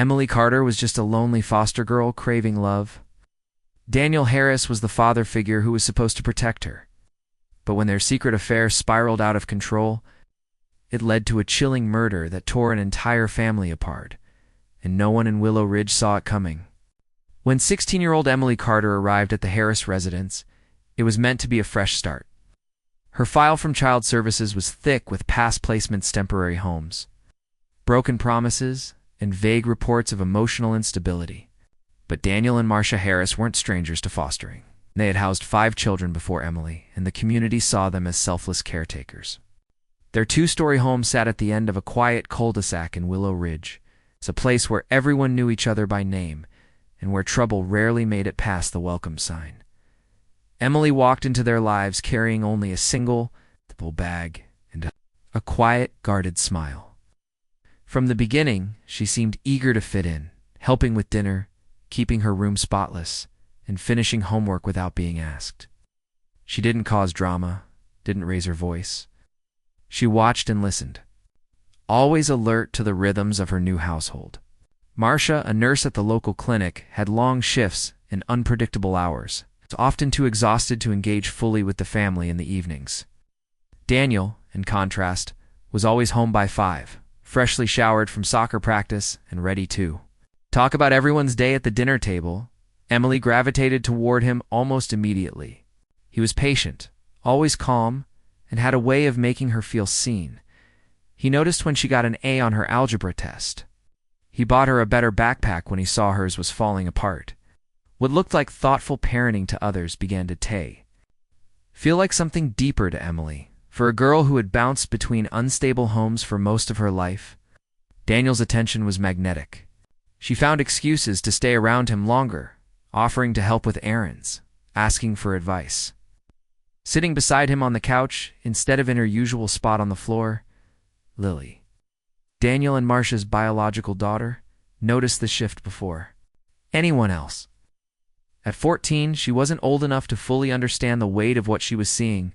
Emily Carter was just a lonely foster girl craving love. Daniel Harris was the father figure who was supposed to protect her. But when their secret affair spiraled out of control, it led to a chilling murder that tore an entire family apart, and no one in Willow Ridge saw it coming. When 16-year-old Emily Carter arrived at the Harris residence, it was meant to be a fresh start. Her file from Child Services was thick with past placements, temporary homes, broken promises, and vague reports of emotional instability. But Daniel and Marcia Harris weren't strangers to fostering. They had housed 5 children before Emily, and the community saw them as selfless caretakers. Their 2-story home sat at the end of a quiet cul-de-sac in Willow Ridge. It's a place where everyone knew each other by name, and where trouble rarely made it past the welcome sign. Emily walked into their lives carrying only a single bag and a quiet, guarded smile. From the beginning, she seemed eager to fit in, helping with dinner, keeping her room spotless, and finishing homework without being asked. She didn't cause drama, didn't raise her voice. She watched and listened, always alert to the rhythms of her new household. Marcia, a nurse at the local clinic, had long shifts and unpredictable hours, often too exhausted to engage fully with the family in the evenings. Daniel, in contrast, was always home by 5, freshly showered from soccer practice and ready to talk about everyone's day at the dinner table. Emily gravitated toward him almost immediately. He was patient, always calm, and had a way of making her feel seen. He noticed when she got an A on her algebra test. He bought her a better backpack when he saw hers was falling apart. What looked like thoughtful parenting to others began to feel like something deeper to Emily. For a girl who had bounced between unstable homes for most of her life, Daniel's attention was magnetic. She found excuses to stay around him longer, offering to help with errands, asking for advice. Sitting beside him on the couch, instead of in her usual spot on the floor, Lily, Daniel and Marcia's biological daughter, noticed the shift before anyone else. At 14, she wasn't old enough to fully understand the weight of what she was seeing,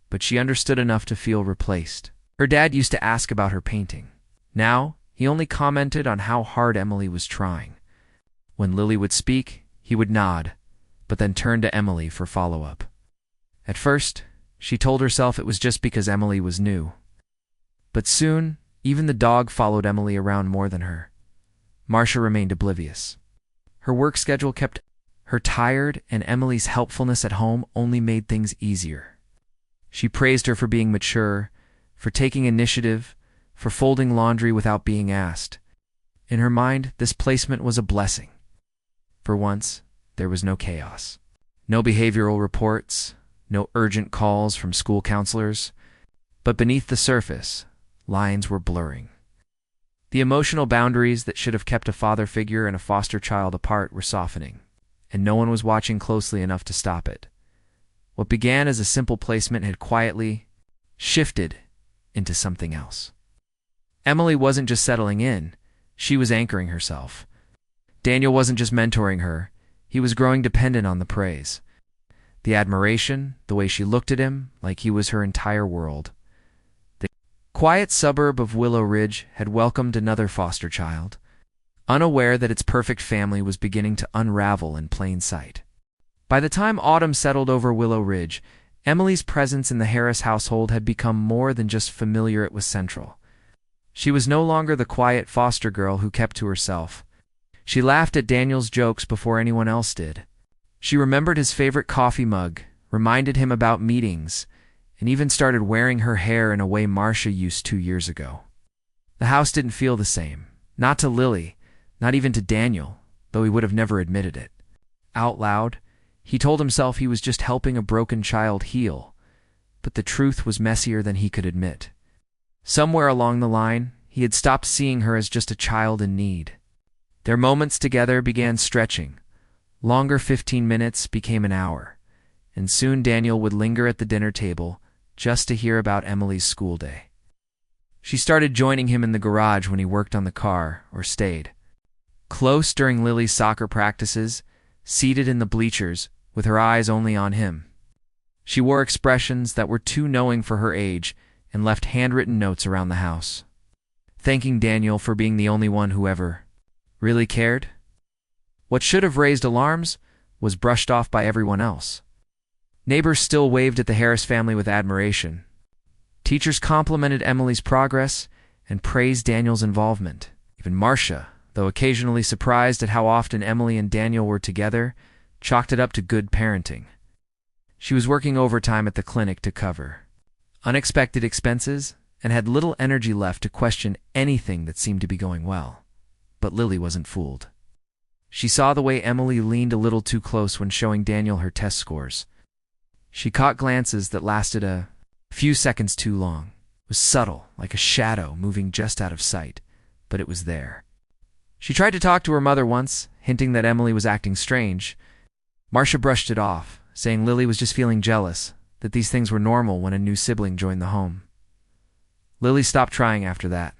but she understood enough to feel replaced. Her dad used to ask about her painting. Now, he only commented on how hard Emily was trying. When Lily would speak, he would nod, but then turn to Emily for follow-up. At first, she told herself it was just because Emily was new. But soon, even the dog followed Emily around more than her. Marcia remained oblivious. Her work schedule kept her tired, and Emily's helpfulness at home only made things easier. She praised her for being mature, for taking initiative, for folding laundry without being asked. In her mind, this placement was a blessing. For once, there was no chaos. No behavioral reports, no urgent calls from school counselors. But beneath the surface, lines were blurring. The emotional boundaries that should have kept a father figure and a foster child apart were softening, and no one was watching closely enough to stop it. What began as a simple placement had quietly shifted into something else. Emily wasn't just settling in, she was anchoring herself. Daniel wasn't just mentoring her, he was growing dependent on the praise. The admiration, the way she looked at him, like he was her entire world. The quiet suburb of Willow Ridge had welcomed another foster child, unaware that its perfect family was beginning to unravel in plain sight. By the time autumn settled over Willow Ridge, Emily's presence in the Harris household had become more than just familiar, it was central. She was no longer the quiet foster girl who kept to herself. She laughed at Daniel's jokes before anyone else did. She remembered his favorite coffee mug, reminded him about meetings, and even started wearing her hair in a way Marcia used 2 years ago. The house didn't feel the same. Not to Lily, not even to Daniel, though he would have never admitted it. Out loud, he told himself he was just helping a broken child heal, but the truth was messier than he could admit. Somewhere along the line, he had stopped seeing her as just a child in need. Their moments together began stretching. Longer 15 minutes became an hour, and soon Daniel would linger at the dinner table just to hear about Emily's school day. She started joining him in the garage when he worked on the car or stayed close during Lily's soccer practices, seated in the bleachers with her eyes only on him. She wore expressions that were too knowing for her age and left handwritten notes around the house, thanking Daniel for being the only one who ever really cared? What should have raised alarms was brushed off by everyone else. Neighbors still waved at the Harris family with admiration. Teachers complimented Emily's progress and praised Daniel's involvement. Even Marcia, though occasionally surprised at how often Emily and Daniel were together, chalked it up to good parenting. She was working overtime at the clinic to cover unexpected expenses and had little energy left to question anything that seemed to be going well. But Lily wasn't fooled. She saw the way Emily leaned a little too close when showing Daniel her test scores. She caught glances that lasted a few seconds too long. It was subtle, like a shadow moving just out of sight, but it was there. She tried to talk to her mother once, hinting that Emily was acting strange. Marcia brushed it off, saying Lily was just feeling jealous, that these things were normal when a new sibling joined the home. Lily stopped trying after that.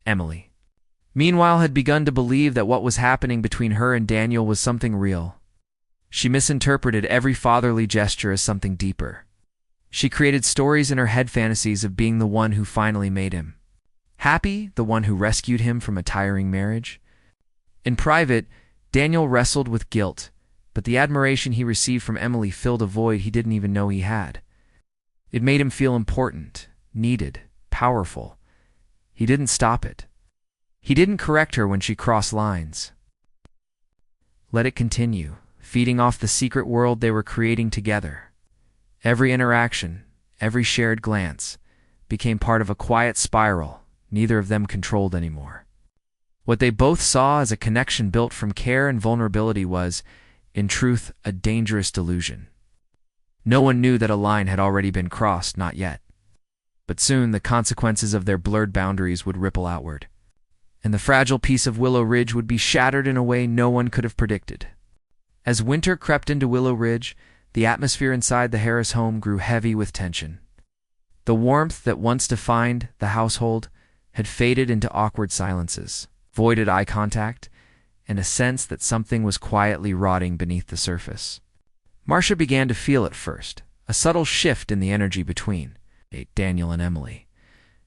Emily, meanwhile, had begun to believe that what was happening between her and Daniel was something real. She misinterpreted every fatherly gesture as something deeper. She created stories in her head, fantasies of being the one who finally made him happy, the one who rescued him from a tiring marriage. In private, Daniel wrestled with guilt, but the admiration he received from Emily filled a void he didn't even know he had. It made him feel important, needed, powerful. He didn't stop it. He didn't correct her when she crossed lines. Let it continue, feeding off the secret world they were creating together. Every interaction, every shared glance, became part of a quiet spiral neither of them controlled anymore. What they both saw as a connection built from care and vulnerability was, in truth, a dangerous delusion. No one knew that a line had already been crossed, not yet. But soon the consequences of their blurred boundaries would ripple outward, and the fragile piece of Willow Ridge would be shattered in a way no one could have predicted. As winter crept into Willow Ridge, the atmosphere inside the Harris home grew heavy with tension. The warmth that once defined the household had faded into awkward silences, voided eye contact, and a sense that something was quietly rotting beneath the surface. Marcia began to feel it first, a subtle shift in the energy between Daniel and Emily.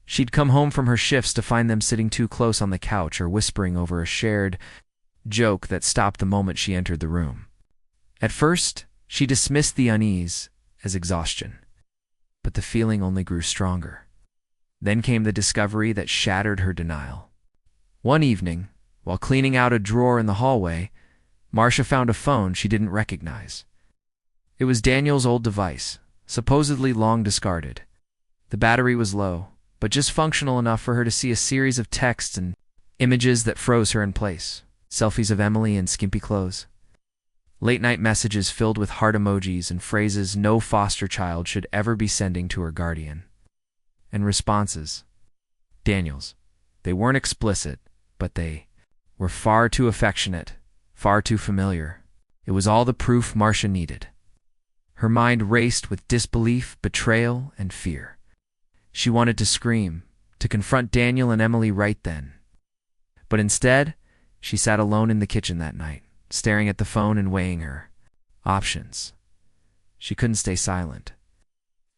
She'd come home from her shifts to find them sitting too close on the couch or whispering over a shared joke that stopped the moment she entered the room. At first, she dismissed the unease as exhaustion, but the feeling only grew stronger. Then came the discovery that shattered her denial. One evening, while cleaning out a drawer in the hallway, Marcia found a phone she didn't recognize. It was Daniel's old device, supposedly long discarded. The battery was low, but just functional enough for her to see a series of texts and images that froze her in place. Selfies of Emily in skimpy clothes. Late-night messages filled with heart emojis and phrases no foster child should ever be sending to her guardian. And responses. Daniel's. They weren't explicit, but they were far too affectionate, far too familiar. It was all the proof Marcia needed. Her mind raced with disbelief, betrayal, and fear. She wanted to scream, to confront Daniel and Emily right then. But instead, she sat alone in the kitchen that night, staring at the phone and weighing her options. She couldn't stay silent.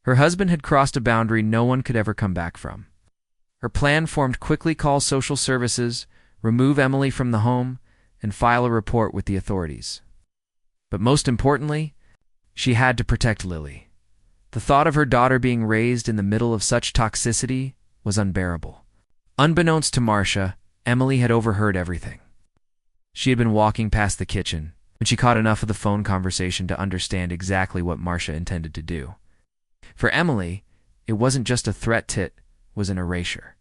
Her husband had crossed a boundary no one could ever come back from. Her plan formed: quickly call social services, remove Emily from the home, and file a report with the authorities. But most importantly, she had to protect Lily. The thought of her daughter being raised in the middle of such toxicity was unbearable. Unbeknownst to Marcia, Emily had overheard everything. She had been walking past the kitchen when she caught enough of the phone conversation to understand exactly what Marcia intended to do. For Emily, it wasn't just a threat, it was an erasure.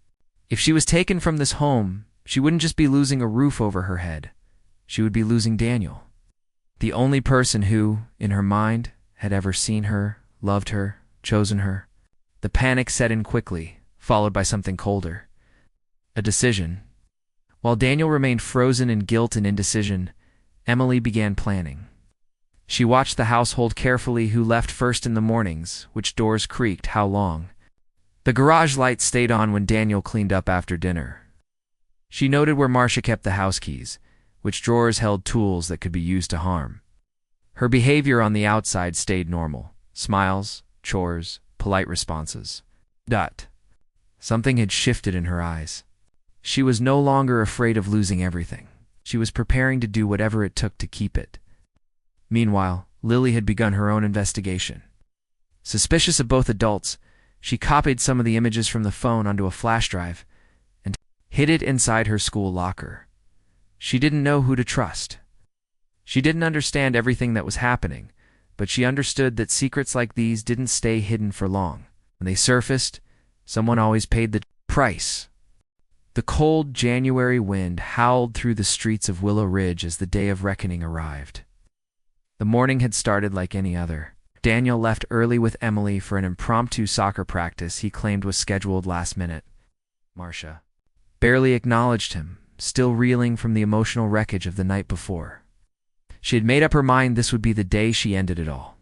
If she was taken from this home, she wouldn't just be losing a roof over her head. She would be losing Daniel, the only person who, in her mind, had ever seen her, loved her, chosen her. The panic set in quickly, followed by something colder. A decision. While Daniel remained frozen in guilt and indecision, Emily began planning. She watched the household carefully: who left first in the mornings, which doors creaked, how long. The garage light stayed on when Daniel cleaned up after dinner. She noted where Marcia kept the house keys, which drawers held tools that could be used to harm. Her behavior on the outside stayed normal: smiles, chores, polite responses. Something had shifted in her eyes. She was no longer afraid of losing everything. She was preparing to do whatever it took to keep it. Meanwhile, Lily had begun her own investigation. Suspicious of both adults, she copied some of the images from the phone onto a flash drive and hid it inside her school locker. She didn't know who to trust. She didn't understand everything that was happening, but she understood that secrets like these didn't stay hidden for long. When they surfaced, someone always paid the price. The cold January wind howled through the streets of Willow Ridge as the day of reckoning arrived. The morning had started like any other. Daniel left early with Emily for an impromptu soccer practice he claimed was scheduled last minute. Marcia barely acknowledged him, still reeling from the emotional wreckage of the night before. She had made up her mind this would be the day she ended it all.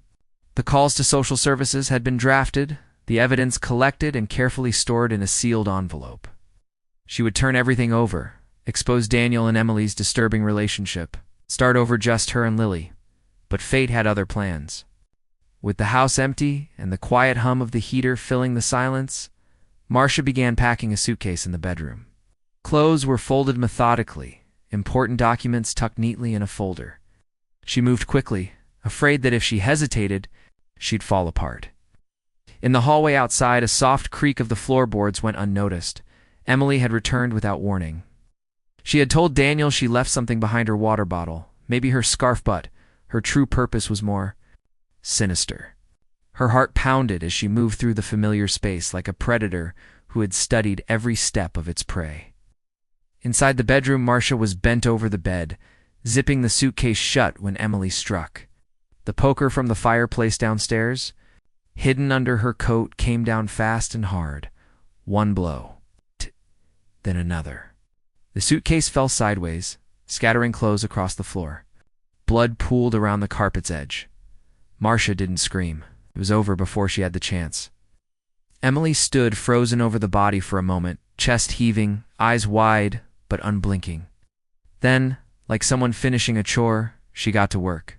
The calls to social services had been drafted, the evidence collected and carefully stored in a sealed envelope. She would turn everything over, expose Daniel and Emily's disturbing relationship, start over just her and Lily. But fate had other plans. With the house empty and the quiet hum of the heater filling the silence, Marcia began packing a suitcase in the bedroom. Clothes were folded methodically, important documents tucked neatly in a folder. She moved quickly, afraid that if she hesitated, she'd fall apart. In the hallway outside, a soft creak of the floorboards went unnoticed. Emily had returned without warning. She had told Daniel she left something behind her water bottle, maybe her scarf, but her true purpose was more sinister. Her heart pounded as she moved through the familiar space like a predator who had studied every step of its prey. Inside the bedroom, Marcia was bent over the bed, zipping the suitcase shut when Emily struck. The poker from the fireplace downstairs, hidden under her coat, came down fast and hard. One blow, then another. The suitcase fell sideways, scattering clothes across the floor. Blood pooled around the carpet's edge. Marcia didn't scream. It was over before she had the chance. Emily stood frozen over the body for a moment, chest heaving, eyes wide, but unblinking. Then, like someone finishing a chore, she got to work.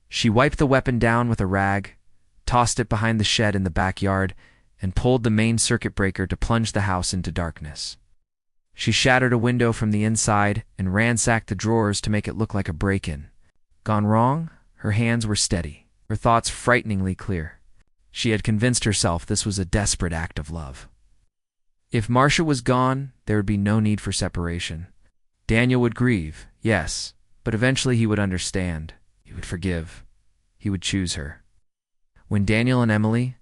She wiped the weapon down with a rag, tossed it behind the shed in the backyard, and pulled the main circuit breaker to plunge the house into darkness. She shattered a window from the inside and ransacked the drawers to make it look like a break-in. Gone wrong? Her hands were steady, her thoughts frighteningly clear. She had convinced herself this was a desperate act of love. If Marcia was gone, there would be no need for separation. Daniel would grieve, yes, but eventually he would understand. He would forgive. He would choose her. When Daniel and Emily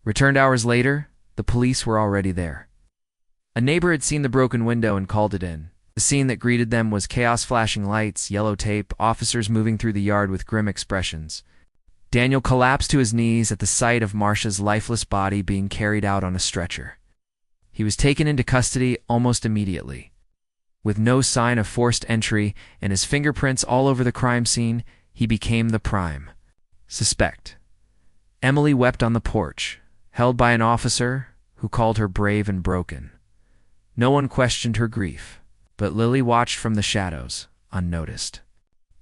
returned hours later, the police were already there. A neighbor had seen the broken window and called it in. The scene that greeted them was chaos, flashing lights, yellow tape, officers moving through the yard with grim expressions. Daniel collapsed to his knees at the sight of Marcia's lifeless body being carried out on a stretcher. He was taken into custody almost immediately. With no sign of forced entry and his fingerprints all over the crime scene, he became the prime suspect. Emily wept on the porch, held by an officer who called her brave and broken. No one questioned her grief, but Lily watched from the shadows, unnoticed.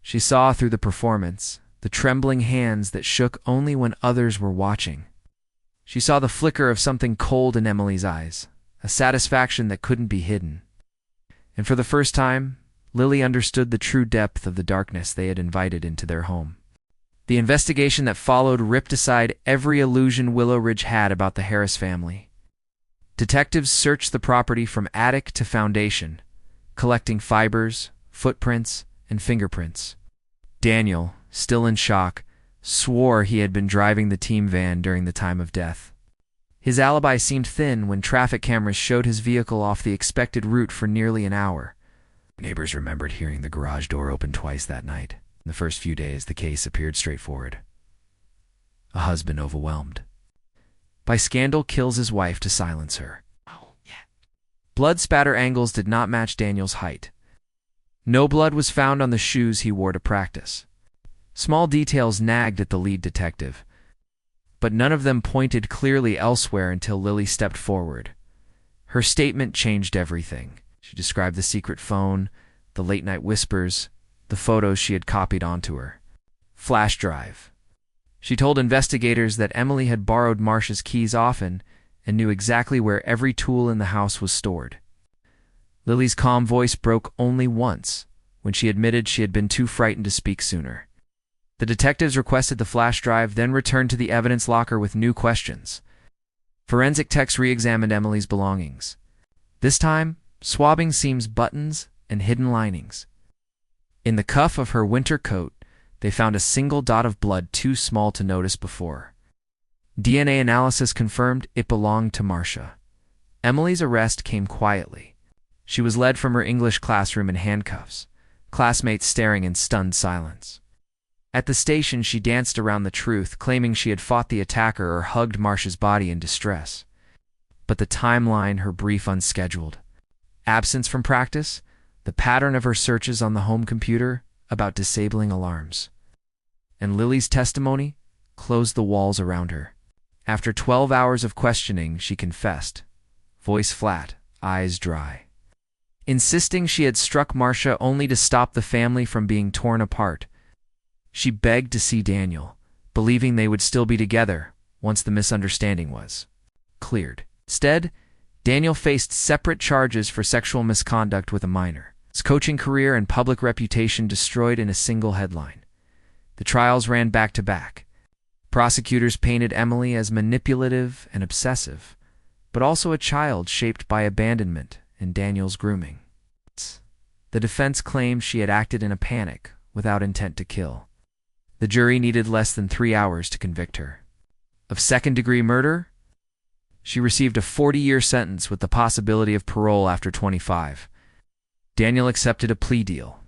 She saw through the performance, the trembling hands that shook only when others were watching. She saw the flicker of something cold in Emily's eyes, a satisfaction that couldn't be hidden. And for the first time, Lily understood the true depth of the darkness they had invited into their home. The investigation that followed ripped aside every illusion Willow Ridge had about the Harris family. Detectives searched the property from attic to foundation, collecting fibers, footprints, and fingerprints. Daniel, still in shock, swore he had been driving the team van during the time of death. His alibi seemed thin when traffic cameras showed his vehicle off the expected route for nearly an hour. Neighbors remembered hearing the garage door open twice that night. In the first few days, the case appeared straightforward. A husband overwhelmed by scandal kills his wife to silence her. Blood spatter angles did not match Daniel's height. No blood was found on the shoes he wore to practice. Small details nagged at the lead detective, but none of them pointed clearly elsewhere until Lily stepped forward. Her statement changed everything. She described the secret phone, the late-night whispers, the photos she had copied onto her flash drive. She told investigators that Emily had borrowed Marcia's keys often and knew exactly where every tool in the house was stored. Lily's calm voice broke only once, when she admitted she had been too frightened to speak sooner. The detectives requested the flash drive, then returned to the evidence locker with new questions. Forensic techs re-examined Emily's belongings. This time, swabbing seams, buttons, and hidden linings. In the cuff of her winter coat, they found a single dot of blood too small to notice before. DNA analysis confirmed it belonged to Marcia. Emily's arrest came quietly. She was led from her English classroom in handcuffs, classmates staring in stunned silence. At the station, she danced around the truth, claiming she had fought the attacker or hugged Marcia's body in distress. But the timeline, her brief unscheduled absence from practice, the pattern of her searches on the home computer about disabling alarms, and Lily's testimony closed the walls around her. After 12 hours of questioning, she confessed, voice flat, eyes dry, insisting she had struck Marcia only to stop the family from being torn apart. She begged to see Daniel, believing they would still be together once the misunderstanding was cleared. Instead, Daniel faced separate charges for sexual misconduct with a minor. His coaching career and public reputation destroyed in a single headline. The trials ran back to back. Prosecutors painted Emily as manipulative and obsessive, but also a child shaped by abandonment and Daniel's grooming. The defense claimed she had acted in a panic without intent to kill. The jury needed less than 3 hours to convict her. Of second-degree murder, she received a 40-year sentence with the possibility of parole after 25. Daniel accepted a plea deal,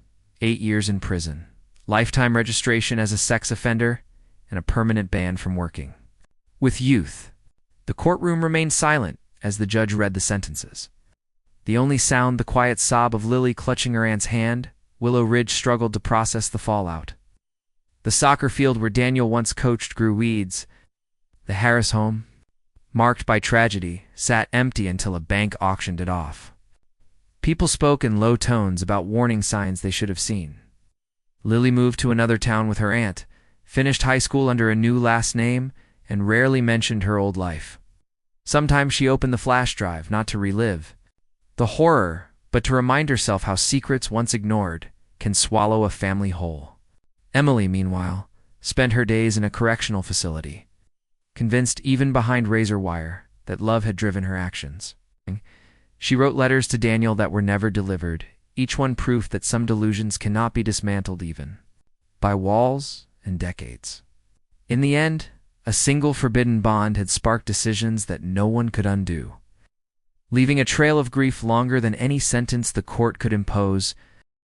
8 years in prison, lifetime registration as a sex offender, and a permanent ban from working. With youth, the courtroom remained silent as the judge read the sentences. The only sound, the quiet sob of Lily clutching her aunt's hand. Willow Ridge struggled to process the fallout. The soccer field where Daniel once coached grew weeds. The Harris home, marked by tragedy, sat empty until a bank auctioned it off. People spoke in low tones about warning signs they should have seen. Lily moved to another town with her aunt, finished high school under a new last name, and rarely mentioned her old life. Sometimes she opened the flash drive, not to relive the horror, but to remind herself how secrets once ignored can swallow a family whole. Emily, meanwhile, spent her days in a correctional facility, convinced even behind razor wire that love had driven her actions. She wrote letters to Daniel that were never delivered, each one proof that some delusions cannot be dismantled even by walls and decades. In the end, a single forbidden bond had sparked decisions that no one could undo. Leaving a trail of grief longer than any sentence the court could impose,